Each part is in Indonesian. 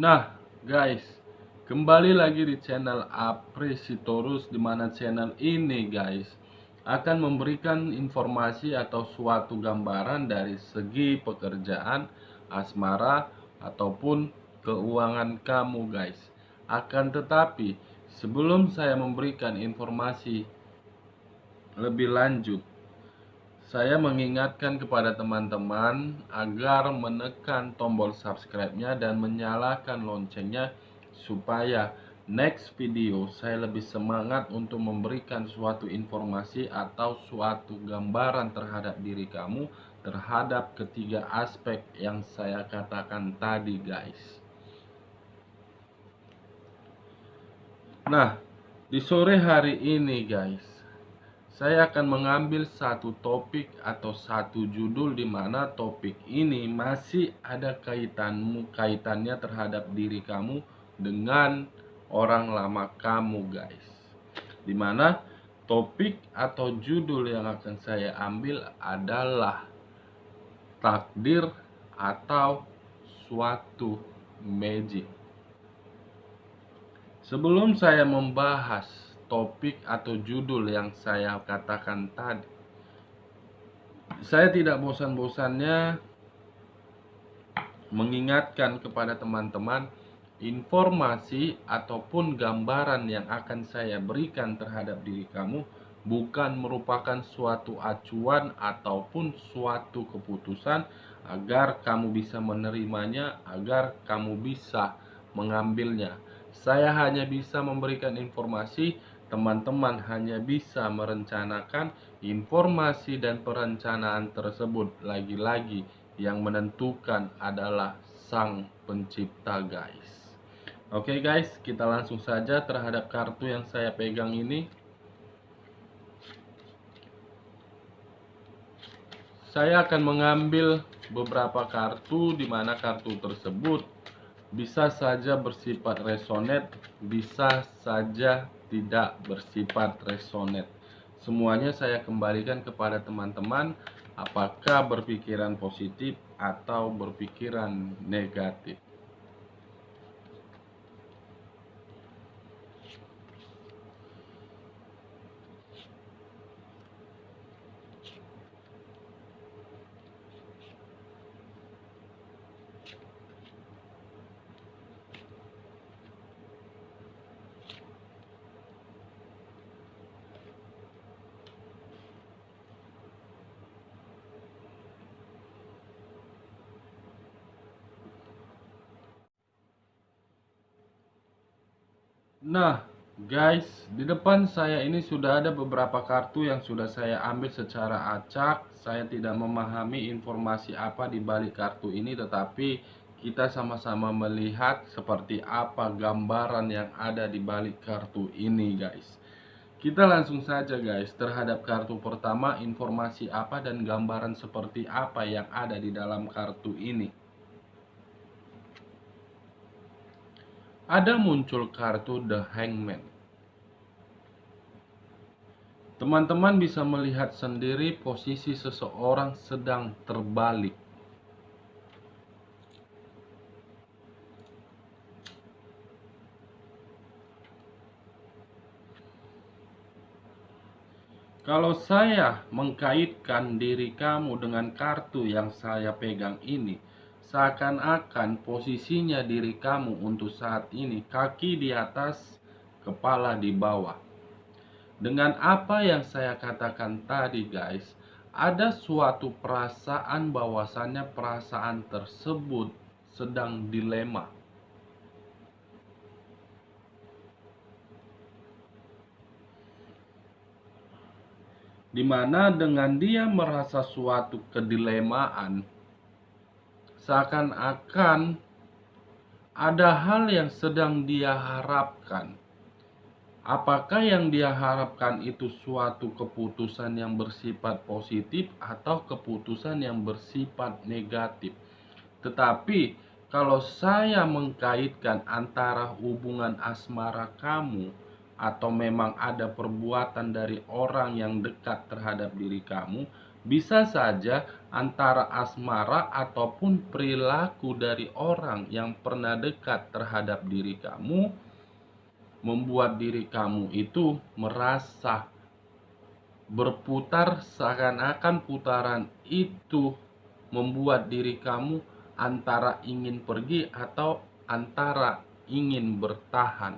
Nah, guys, kembali lagi di channel Apresitorus, di mana channel ini, guys, akan memberikan informasi atau suatu gambaran dari segi pekerjaan, asmara, ataupun keuangan kamu, guys. Akan tetapi, sebelum saya memberikan informasi lebih lanjut, saya mengingatkan kepada teman-teman agar menekan tombol subscribe-nya dan menyalakan loncengnya supaya next video saya lebih semangat untuk memberikan suatu informasi atau suatu gambaran terhadap diri kamu terhadap ketiga aspek yang saya katakan tadi, guys. Nah, di sore hari ini, guys, saya akan mengambil satu topik atau satu judul di mana topik ini masih ada kaitannya terhadap diri kamu dengan orang lama kamu, guys. Di mana topik atau judul yang akan saya ambil adalah takdir atau suatu magic. Sebelum saya membahas topik atau judul yang saya katakan tadi, saya tidak bosan-bosannya mengingatkan kepada teman-teman informasi ataupun gambaran yang akan saya berikan terhadap diri kamu bukan merupakan suatu acuan ataupun suatu keputusan agar kamu bisa menerimanya, agar kamu bisa mengambilnya. Saya hanya bisa memberikan informasi, teman-teman hanya bisa merencanakan informasi dan perencanaan tersebut. Lagi-lagi yang menentukan adalah Sang Pencipta, guys. Oke, guys, kita langsung saja terhadap kartu yang saya pegang ini. Saya akan mengambil beberapa kartu di mana kartu tersebut bisa saja bersifat resonate, bisa saja tidak bersifat resonate. Semuanya saya kembalikan kepada teman-teman, apakah berpikiran positif atau berpikiran negatif. Nah, guys, di depan saya ini sudah ada beberapa kartu yang sudah saya ambil secara acak. Saya tidak memahami informasi apa di balik kartu ini, tetapi kita sama-sama melihat seperti apa gambaran yang ada di balik kartu ini, guys. Kita langsung saja, guys, terhadap kartu pertama, informasi apa dan gambaran seperti apa yang ada di dalam kartu ini. Ada muncul kartu The Hangman. Teman-teman bisa melihat sendiri posisi seseorang sedang terbalik. Kalau saya mengkaitkan diri kamu dengan kartu yang saya pegang ini, seakan-akan posisinya diri kamu untuk saat ini kaki di atas, kepala di bawah. Dengan apa yang saya katakan tadi, guys, ada suatu perasaan bahwasannya perasaan tersebut sedang dilema. Dimana dengan dia merasa suatu kedilemaan, seakan-akan ada hal yang sedang dia harapkan. Apakah yang dia harapkan itu suatu keputusan yang bersifat positif atau keputusan yang bersifat negatif? Tetapi kalau saya mengkaitkan antara hubungan asmara kamu atau memang ada perbuatan dari orang yang dekat terhadap diri kamu, Bisa saja antara asmara ataupun perilaku dari orang yang pernah dekat terhadap diri kamu membuat diri kamu itu merasa berputar, seakan-akan putaran itu membuat diri kamu antara ingin pergi atau antara ingin bertahan.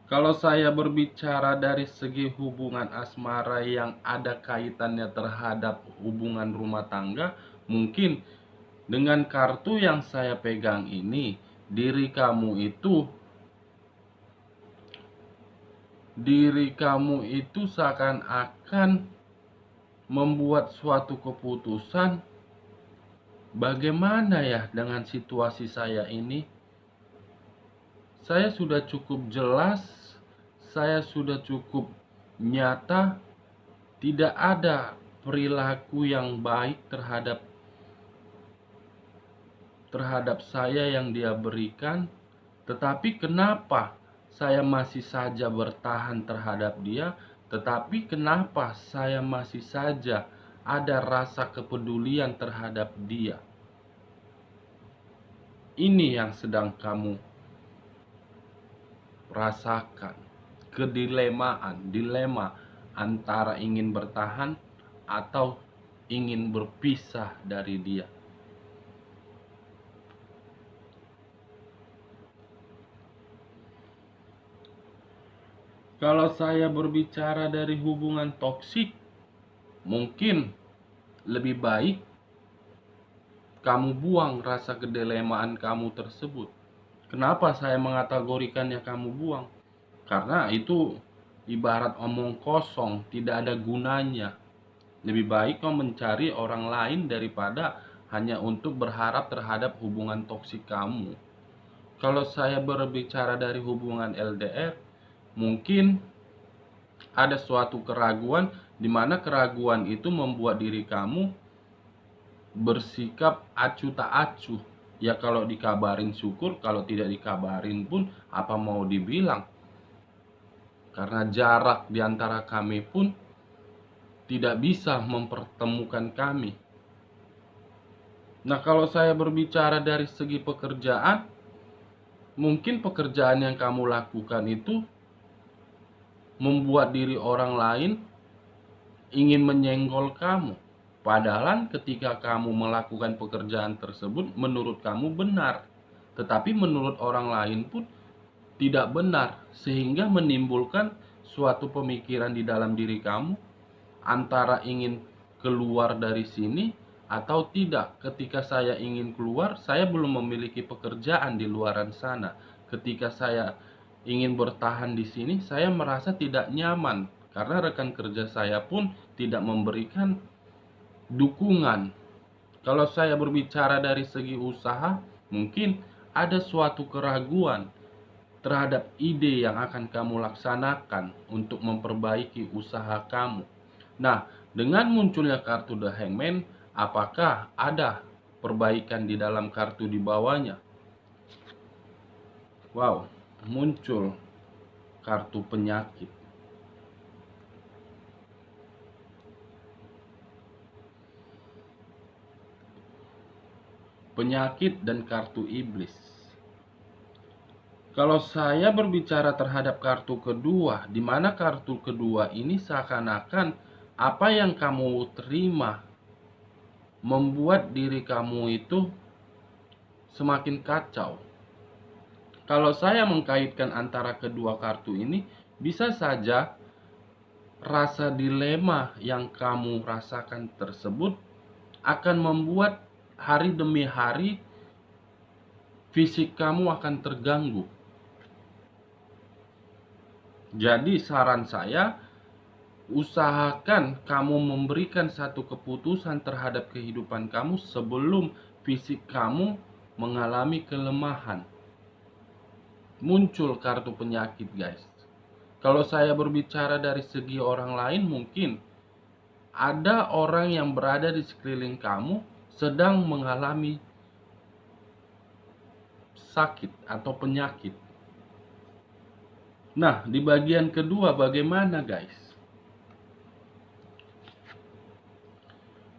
Kalau saya berbicara dari segi hubungan asmara yang ada kaitannya terhadap hubungan rumah tangga, mungkin dengan kartu yang saya pegang ini, diri kamu itu seakan-akan membuat suatu keputusan, bagaimana ya dengan situasi saya ini? Saya sudah cukup jelas, saya sudah cukup nyata, tidak ada perilaku yang baik terhadap saya yang dia berikan, tetapi kenapa saya masih saja bertahan terhadap dia, tetapi kenapa saya masih saja ada rasa kepedulian terhadap dia. Ini yang sedang kamu rasakan, dilema antara ingin bertahan atau ingin berpisah dari dia. Kalau saya berbicara dari hubungan toksik, mungkin lebih baik kamu buang rasa kedelemaan kamu tersebut. Kenapa saya mengategorikannya kamu buang? Karena itu ibarat omong kosong, tidak ada gunanya. Lebih baik kau mencari orang lain daripada hanya untuk berharap terhadap hubungan toksik kamu. Kalau saya berbicara dari hubungan LDR, mungkin ada suatu keraguan di mana keraguan itu membuat diri kamu bersikap acuh tak acuh. Ya kalau dikabarin syukur, kalau tidak dikabarin pun apa mau dibilang. Karena jarak di antara kami pun tidak bisa mempertemukan kami. Nah, kalau saya berbicara dari segi pekerjaan, mungkin pekerjaan yang kamu lakukan itu membuat diri orang lain ingin menyenggol kamu. Padahal ketika kamu melakukan pekerjaan tersebut menurut kamu benar, tetapi menurut orang lain pun tidak benar, sehingga menimbulkan suatu pemikiran di dalam diri kamu antara ingin keluar dari sini atau tidak. Ketika saya ingin keluar, saya belum memiliki pekerjaan di luaran sana. Ketika saya ingin bertahan di sini, saya merasa tidak nyaman karena rekan kerja saya pun tidak memberikan dukungan. Kalau saya berbicara dari segi usaha, mungkin ada suatu keraguan terhadap ide yang akan kamu laksanakan untuk memperbaiki usaha kamu. Nah, dengan munculnya kartu The Hangman, apakah ada perbaikan di dalam kartu di bawahnya? Wow, muncul kartu penyakit. Penyakit dan kartu iblis. Kalau saya berbicara terhadap kartu kedua, di mana kartu kedua ini seakan-akan apa yang kamu terima membuat diri kamu itu semakin kacau. Kalau saya mengkaitkan antara kedua kartu ini, bisa saja rasa dilema yang kamu rasakan tersebut akan membuat hari demi hari fisik kamu akan terganggu. Jadi saran saya, usahakan kamu memberikan satu keputusan terhadap kehidupan kamu sebelum fisik kamu mengalami kelemahan. Muncul kartu penyakit, guys. Kalau saya berbicara dari segi orang lain, mungkin ada orang yang berada di sekeliling kamu sedang mengalami sakit atau penyakit. Nah, di bagian kedua bagaimana guys?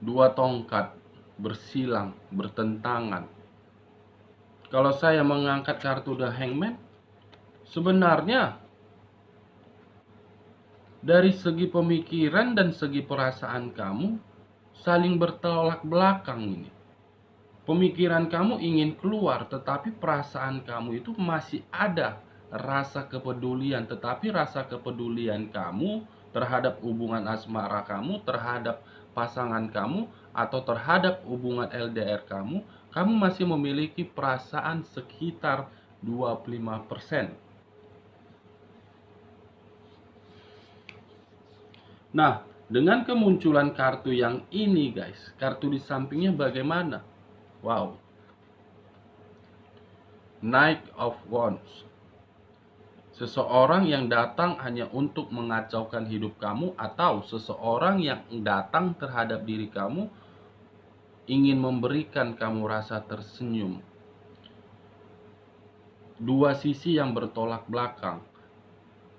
Dua tongkat bersilang, bertentangan. Kalau saya mengangkat kartu The Hangman, sebenarnya dari segi pemikiran dan segi perasaan kamu saling bertolak belakang ini. Pemikiran kamu ingin keluar, tetapi perasaan kamu itu masih ada rasa kepedulian. Tetapi rasa kepedulian kamu terhadap hubungan asmara kamu, terhadap pasangan kamu, atau terhadap hubungan LDR kamu, kamu masih memiliki perasaan sekitar 25%. Nah, dengan kemunculan kartu yang ini guys, kartu di sampingnya bagaimana? Wow, Knight of Wands. Seseorang yang datang hanya untuk mengacaukan hidup kamu, atau seseorang yang datang terhadap diri kamu ingin memberikan kamu rasa tersenyum. Dua sisi yang bertolak belakang.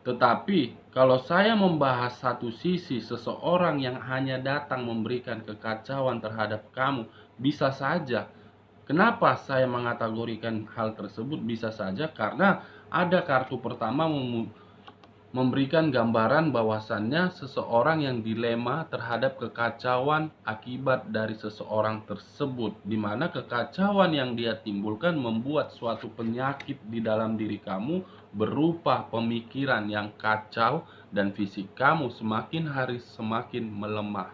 Tetapi kalau saya membahas satu sisi, seseorang yang hanya datang memberikan kekacauan terhadap kamu, bisa saja. Kenapa saya mengategorikan hal tersebut? Bisa saja karena ada kartu pertama memberikan gambaran bahwasannya seseorang yang dilema terhadap kekacauan akibat dari seseorang tersebut, di mana kekacauan yang dia timbulkan membuat suatu penyakit di dalam diri kamu berupa pemikiran yang kacau dan fisik kamu semakin hari semakin melemah.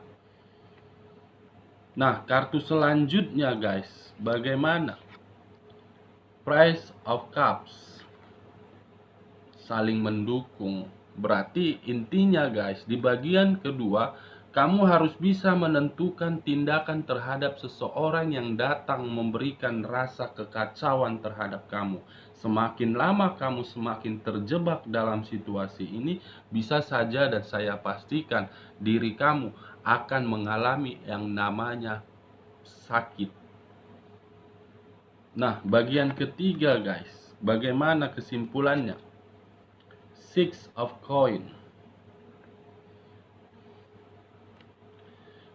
Nah, kartu selanjutnya guys, bagaimana? Prince of Cups. Saling mendukung. Berarti intinya guys, di bagian kedua kamu harus bisa menentukan tindakan terhadap seseorang yang datang memberikan rasa kekacauan terhadap kamu. Semakin lama kamu semakin terjebak dalam situasi ini, bisa saja dan saya pastikan diri kamu akan mengalami yang namanya sakit. Nah, bagian ketiga guys, bagaimana kesimpulannya? Six of Coin.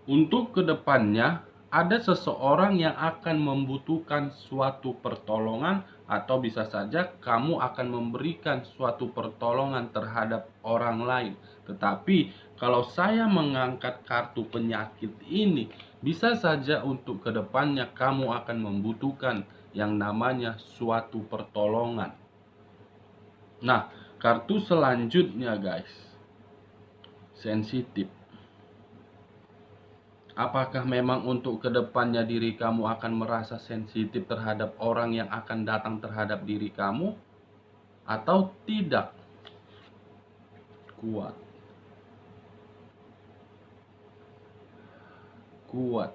Untuk kedepannya, ada seseorang yang akan membutuhkan suatu pertolongan, atau bisa saja kamu akan memberikan suatu pertolongan terhadap orang lain. Tetapi kalau saya mengangkat kartu penyakit ini, bisa saja untuk kedepannya kamu akan membutuhkan yang namanya suatu pertolongan. Nah, kartu selanjutnya guys, sensitif. Apakah memang untuk kedepannya diri kamu akan merasa sensitif terhadap orang yang akan datang terhadap diri kamu, atau tidak? Kuat. Kuat.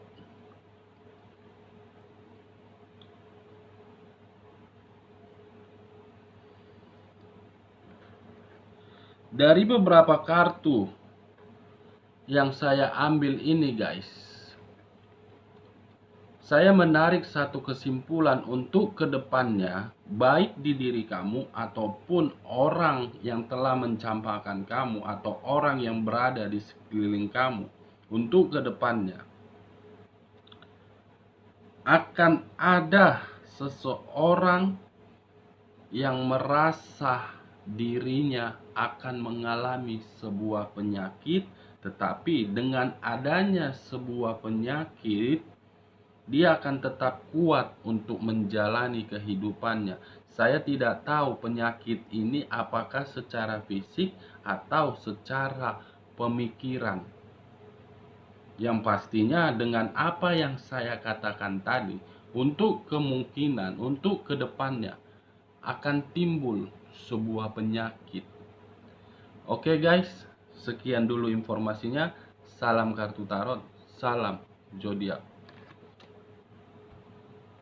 Dari beberapa kartu yang saya ambil ini guys, saya menarik satu kesimpulan untuk kedepannya, baik di diri kamu ataupun orang yang telah mencampakkan kamu atau orang yang berada di sekeliling kamu. Untuk kedepannya akan ada seseorang yang merasa dirinya akan mengalami sebuah penyakit, tetapi dengan adanya sebuah penyakit, dia akan tetap kuat untuk menjalani kehidupannya. Saya tidak tahu penyakit ini apakah secara fisik atau secara pemikiran. Yang pastinya dengan apa yang saya katakan tadi, untuk kemungkinan, untuk kedepannya akan timbul sebuah penyakit. Oke guys, sekian dulu informasinya. Salam kartu tarot, salam zodiak.